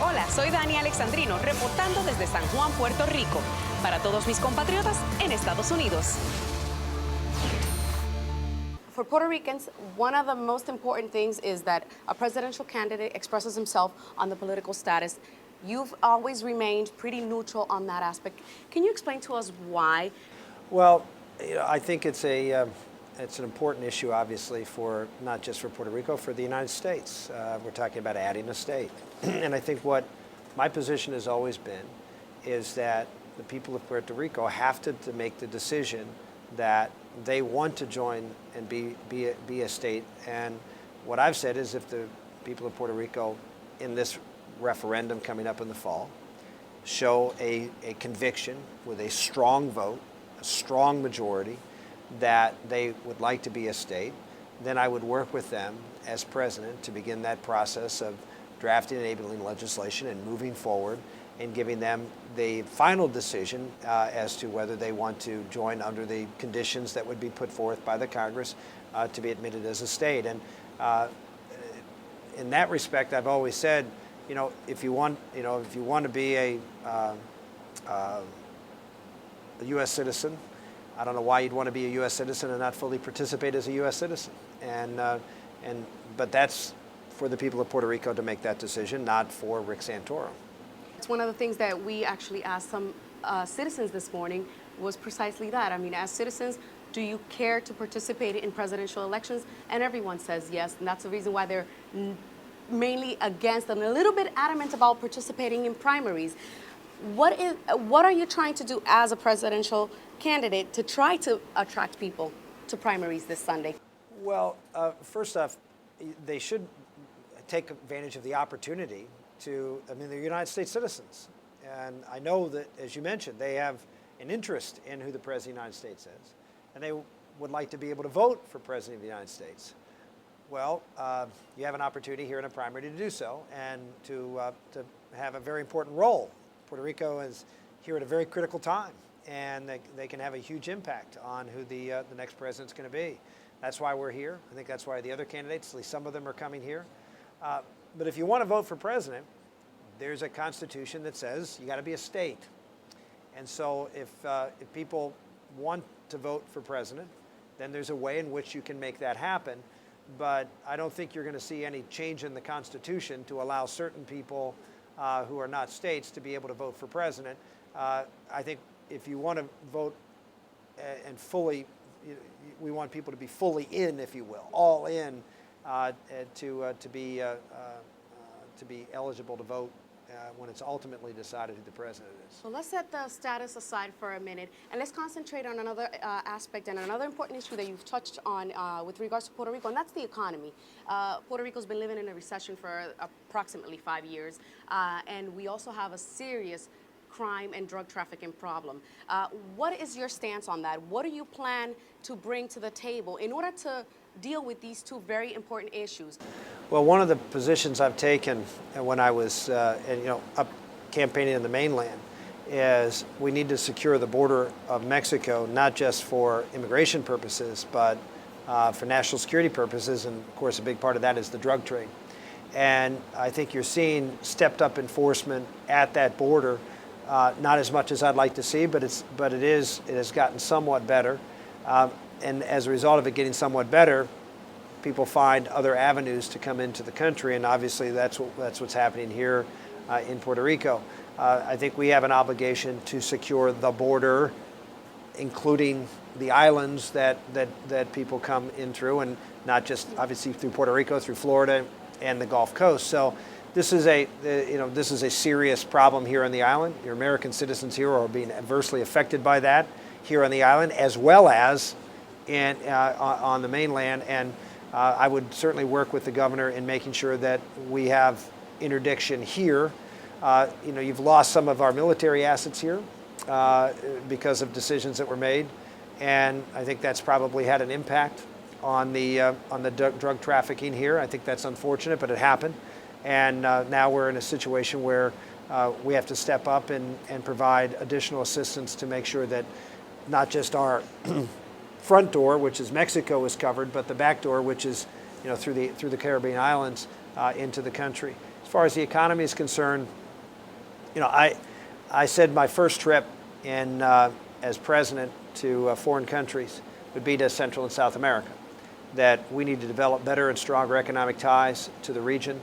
Hola, soy Dania Alexandrino, reportando desde San Juan, Puerto Rico, para todos mis compatriotas en Estados Unidos. For Puerto Ricans, one of the most important things is that a presidential candidate expresses himself on the political status. You've always remained pretty neutral on that aspect. Can you explain to us why? Well, I think it's an important issue, obviously, for not just for Puerto Rico, for the United States. We're talking about adding a state. And I think what my position has always been is that the people of Puerto Rico have to make the decision that they want to join and be a state. And what I've said is if the people of Puerto Rico in this referendum coming up in the fall show a conviction with a strong vote, a strong majority, that they would like to be a state, then I would work with them as president to begin that process of drafting enabling legislation and moving forward and giving them the final decision as to whether they want to join under the conditions that would be put forth by the Congress to be admitted as a state. And in that respect, I've always said, if you want to be a U.S. citizen, I don't know why you'd want to be a U.S. citizen and not fully participate as a U.S. citizen. But that's for the people of Puerto Rico to make that decision, not for Rick Santoro. It's one of the things that we actually asked some citizens this morning was precisely that. I mean, as citizens, do you care to participate in presidential elections? And everyone says yes, and that's the reason why they're mainly against and a little bit adamant about participating in primaries. What are you trying to do as a presidential candidate to try to attract people to primaries this Sunday? Well, first off, they should take advantage of the opportunity they're United States citizens. And I know that, as you mentioned, they have an interest in who the President of the United States is. And they would like to be able to vote for President of the United States. Well, you have an opportunity here in a primary to do so and to have a very important role. Puerto Rico is here at a very critical time, and they can have a huge impact on who the next president's going to be. That's why we're here. I think that's why the other candidates, at least some of them, are coming here. But if you want to vote for president, there's a constitution that says you got to be a state. And so if people want to vote for president, then there's a way in which you can make that happen. But I don't think you're going to see any change in the Constitution to allow certain people who are not states to be able to vote for president. I think if you want to vote and fully, we want people to be fully in, if you will, all in to be eligible to vote when it's ultimately decided who the president is. So let's set the status aside for a minute and let's concentrate on another aspect and another important issue that you've touched on with regards to Puerto Rico, and that's the economy. Puerto Rico's been living in a recession for approximately 5 years, and we also have a serious crime and drug trafficking problem. What is your stance on that? What do you plan to bring to the table in order to deal with these two very important issues? Well, one of the positions I've taken when I was up campaigning in the mainland is we need to secure the border of Mexico, not just for immigration purposes, but for national security purposes. And of course, a big part of that is the drug trade. And I think you're seeing stepped up enforcement at that border. Not as much as I'd like to see, but it has gotten somewhat better. And as a result of it getting somewhat better, people find other avenues to come into the country, and obviously that's what's happening here in Puerto Rico. I think we have an obligation to secure the border, including the islands that people come in through, and not just obviously through Puerto Rico, through Florida and the Gulf Coast. So this is a serious problem here on the island. Your American citizens here are being adversely affected by that here on the island, as well as on the mainland. And I would certainly work with the governor in making sure that we have interdiction here. You've lost some of our military assets here because of decisions that were made, and I think that's probably had an impact on the drug trafficking here. I think that's unfortunate, but it happened. And now we're in a situation where we have to step up and provide additional assistance to make sure that not just our front door, which is Mexico, is covered, but the back door, which is through the Caribbean islands into the country. As far as the economy is concerned, you know, I said my first trip in as president to foreign countries would be to Central and South America, that we need to develop better and stronger economic ties to the region,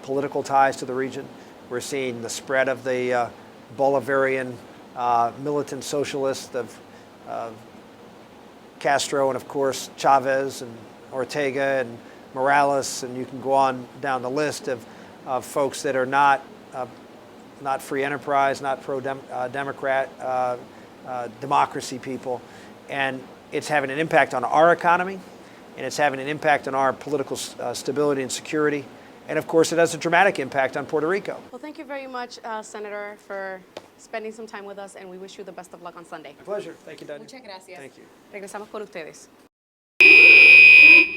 political ties to the region. We're seeing the spread of the Bolivarian militant socialists of Castro and, of course, Chavez and Ortega and Morales, and you can go on down the list of folks that are not free enterprise, not pro-democrat, democracy people. And it's having an impact on our economy, and it's having an impact on our political stability and security. And of course, it has a dramatic impact on Puerto Rico. Well, thank you very much, Senator, for spending some time with us, and we wish you the best of luck on Sunday. My pleasure. Thank you, Dania. Muchas gracias. Thank you. Regresamos con ustedes.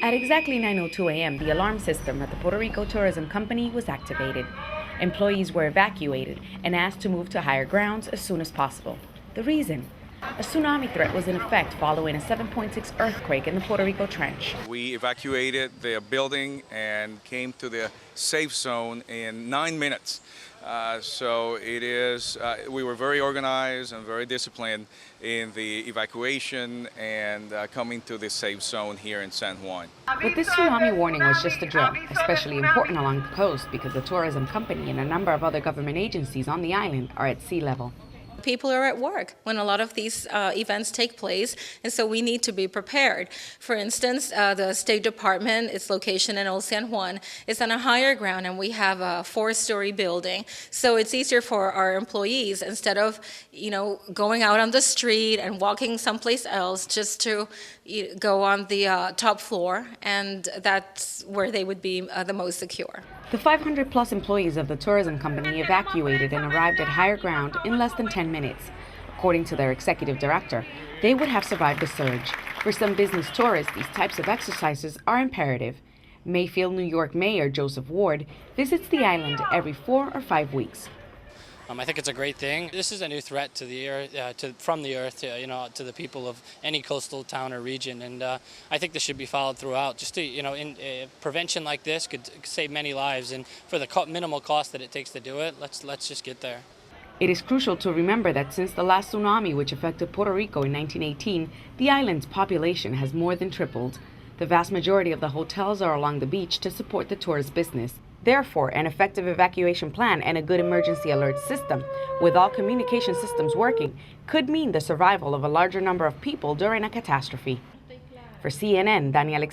At exactly 9:02 a.m., the alarm system at the Puerto Rico Tourism Company was activated. Employees were evacuated and asked to move to higher grounds as soon as possible. The reason? A tsunami threat was in effect following a 7.6 earthquake in the Puerto Rico Trench. We evacuated the building and came to the safe zone in 9 minutes. So it is, we were very organized and very disciplined in the evacuation and coming to the safe zone here in San Juan. But this tsunami warning was just a drill, especially important along the coast because the tourism company and a number of other government agencies on the island are at sea level. People are at work when a lot of these events take place, and so we need to be prepared. For instance, the State Department, its location in Old San Juan, is on a higher ground, and we have a 4-story building. So it's easier for our employees, instead of going out on the street and walking someplace else, just to go on the top floor, and that's where they would be the most secure. The 500-plus employees of the tourism company evacuated and arrived at higher ground in less than 10 minutes. According to their executive director, they would have survived the surge. For some business tourists, these types of exercises are imperative. Mayfield, New York Mayor Joseph Ward visits the island every 4 or 5 weeks. I think it's a great thing. This is a new threat to the earth, from the earth, to the people of any coastal town or region, and I think this should be followed throughout. Just to, prevention like this could save many lives, and for the minimal cost that it takes to do it, let's just get there. It is crucial to remember that since the last tsunami, which affected Puerto Rico in 1918, the island's population has more than tripled. The vast majority of the hotels are along the beach to support the tourist business. Therefore, an effective evacuation plan and a good emergency alert system, with all communication systems working, could mean the survival of a larger number of people during a catastrophe. For CNN, Dania Alexandrino.